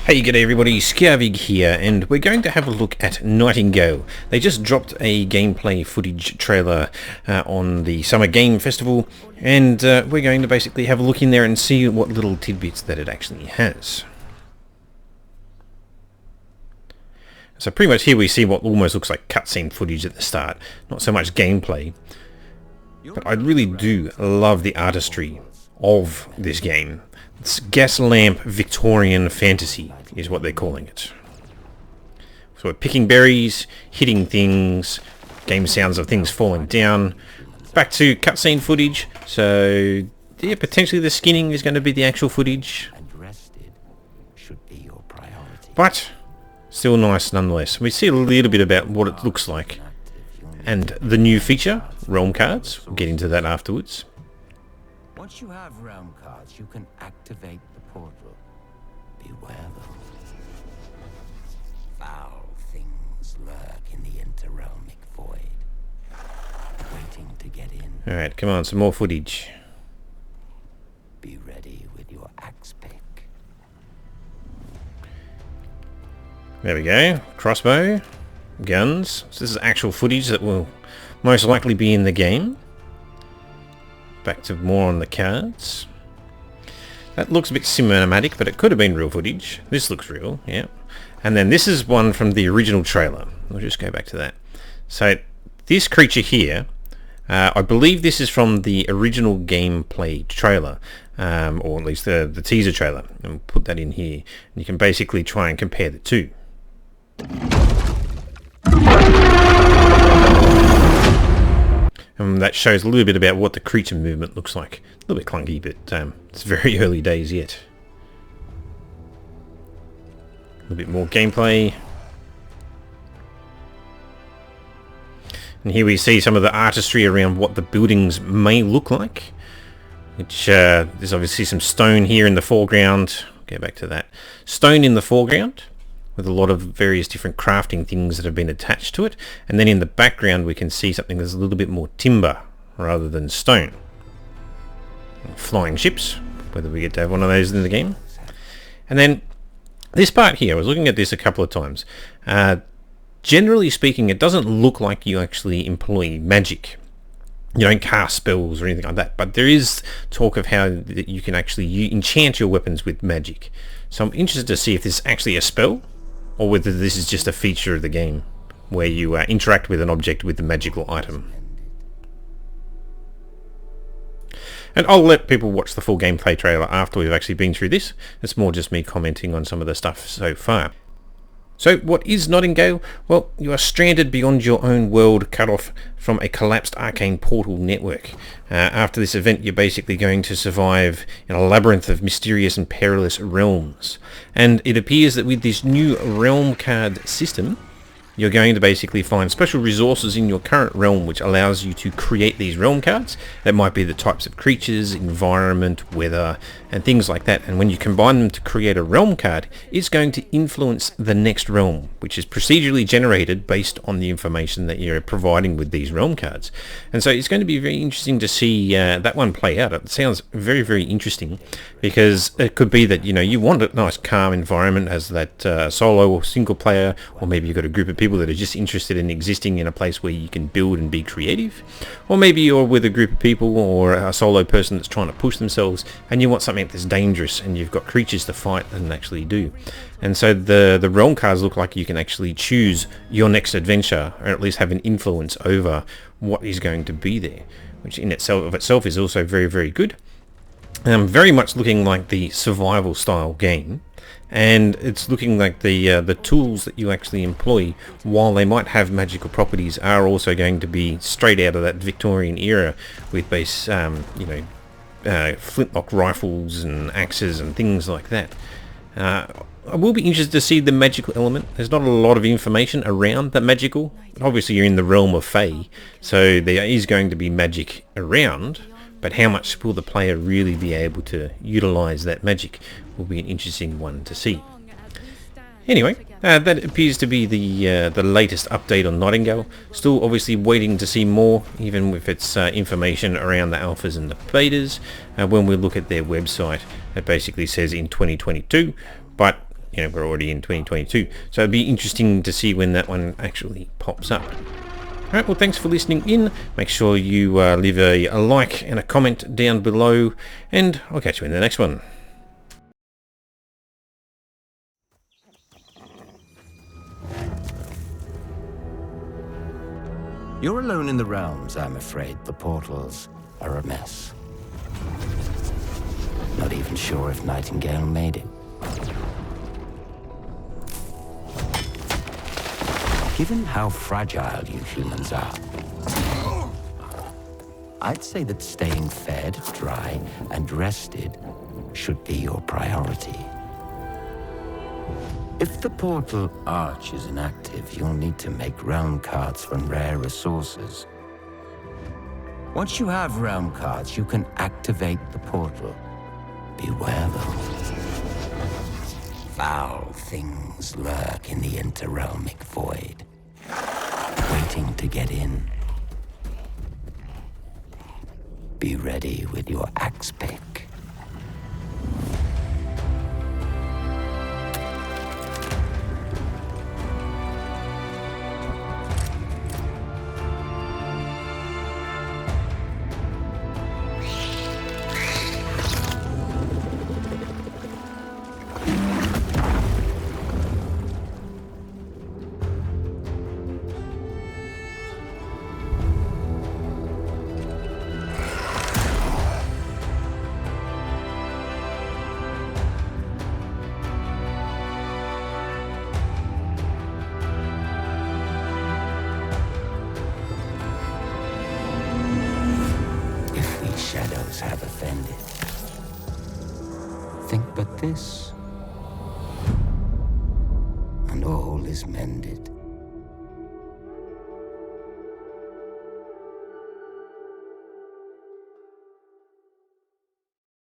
Hey, g'day everybody, Skavig here, and we're going to have a look at Nightingale. They just dropped a gameplay footage trailer on the Summer Game Festival, and we're going to basically have a look in there and see what little tidbits that it actually has. So pretty much here we see what almost looks like cutscene footage at the start, not so much gameplay. But I really do love the artistry of this game. It's gas lamp Victorian fantasy is what they're calling it. So we're picking berries, hitting things, game sounds of things falling down. Back to cutscene footage. So yeah, potentially the skinning is going to be the actual footage. But still nice nonetheless. We see a little bit about what it looks like. And the new feature, realm cards. We'll get into that afterwards. Once you have realm cards, you can activate the portal. Beware though. Foul things lurk in the interrealmic void, waiting to get in. Alright, come on, some more footage. Be ready with your axe pick. There we go. Crossbow. Guns. So this is actual footage that will most likely be in the game. Back to more on the cards. That looks a bit cinematic, but it could have been real footage. This looks real, yeah. And then this is one from the original trailer. We'll just go back to that. So this creature here, I believe this is from the original gameplay trailer, or at least the teaser trailer. And we'll put that in here. And you can basically try and compare the two. That shows a little bit about what the creature movement looks like. A little bit clunky, but it's very early days yet. A little bit more gameplay. And here we see some of the artistry around what the buildings may look like. Which, there's obviously some stone here in the foreground. Go back to that. Stone in the foreground, with a lot of various different crafting things that have been attached to it. And then in the background we can see something that's a little bit more timber rather than stone. Flying ships, whether we get to have one of those in the game. And then this part here, I was looking at this a couple of times. Generally speaking, it doesn't look like you actually employ magic. You don't cast spells or anything like that, but there is talk of how that you can actually enchant your weapons with magic. So I'm interested to see if this is actually a spell, or whether this is just a feature of the game where you interact with an object with the magical item. And I'll let people watch the full gameplay trailer after we've actually been through this. It's more just me commenting on some of the stuff so far. So what is Nightingale? Well, you are stranded beyond your own world, cut off from a collapsed arcane portal network. After this event, you're basically going to survive in a labyrinth of mysterious and perilous realms. And it appears that with this new realm card system, you're going to basically find special resources in your current realm which allows you to create these realm cards. That might be the types of creatures, environment, weather, and things like that. And when you combine them to create a realm card, it's going to influence the next realm, which is procedurally generated based on the information that you're providing with these realm cards. And so it's going to be very interesting to see that one play out. It sounds very, very interesting, because it could be that, you know, you want a nice calm environment as that solo or single player, or maybe you've got a group of people that are just interested in existing in a place where you can build and be creative, or maybe you're with a group of people or a solo person that's trying to push themselves and you want something that's dangerous and you've got creatures to fight and actually do. And so the realm cards look like you can actually choose your next adventure, or at least have an influence over what is going to be there, which in itself is also very, very good. Very much looking like the survival style game. And it's looking like the tools that you actually employ, while they might have magical properties, are also going to be straight out of that Victorian era, with base, flintlock rifles and axes and things like that. I will be interested to see the magical element. There's not a lot of information around the magical. Obviously you're in the realm of Fae, so there is going to be magic around. But how much will the player really be able to utilize that magic will be an interesting one to see. Anyway, that appears to be the latest update on Nightingale. Still obviously waiting to see more, even with its information around the alphas and the betas. When we look at their website, it basically says in 2022, but we're already in 2022. So it'd be interesting to see when that one actually pops up. Alright, well, thanks for listening in. Make sure you leave a like and a comment down below, and I'll catch you in the next one. You're alone in the realms, I'm afraid. The portals are a mess. Not even sure if Nightingale made it. Given how fragile you humans are, I'd say that staying fed, dry, and rested should be your priority. If the portal arch is inactive, you'll need to make realm cards from rare resources. Once you have realm cards, you can activate the portal. Beware though. Foul things lurk in the interrealmic void, waiting to get in. Be ready with your axe pick. Shadows have offended. Think but this, and all is mended.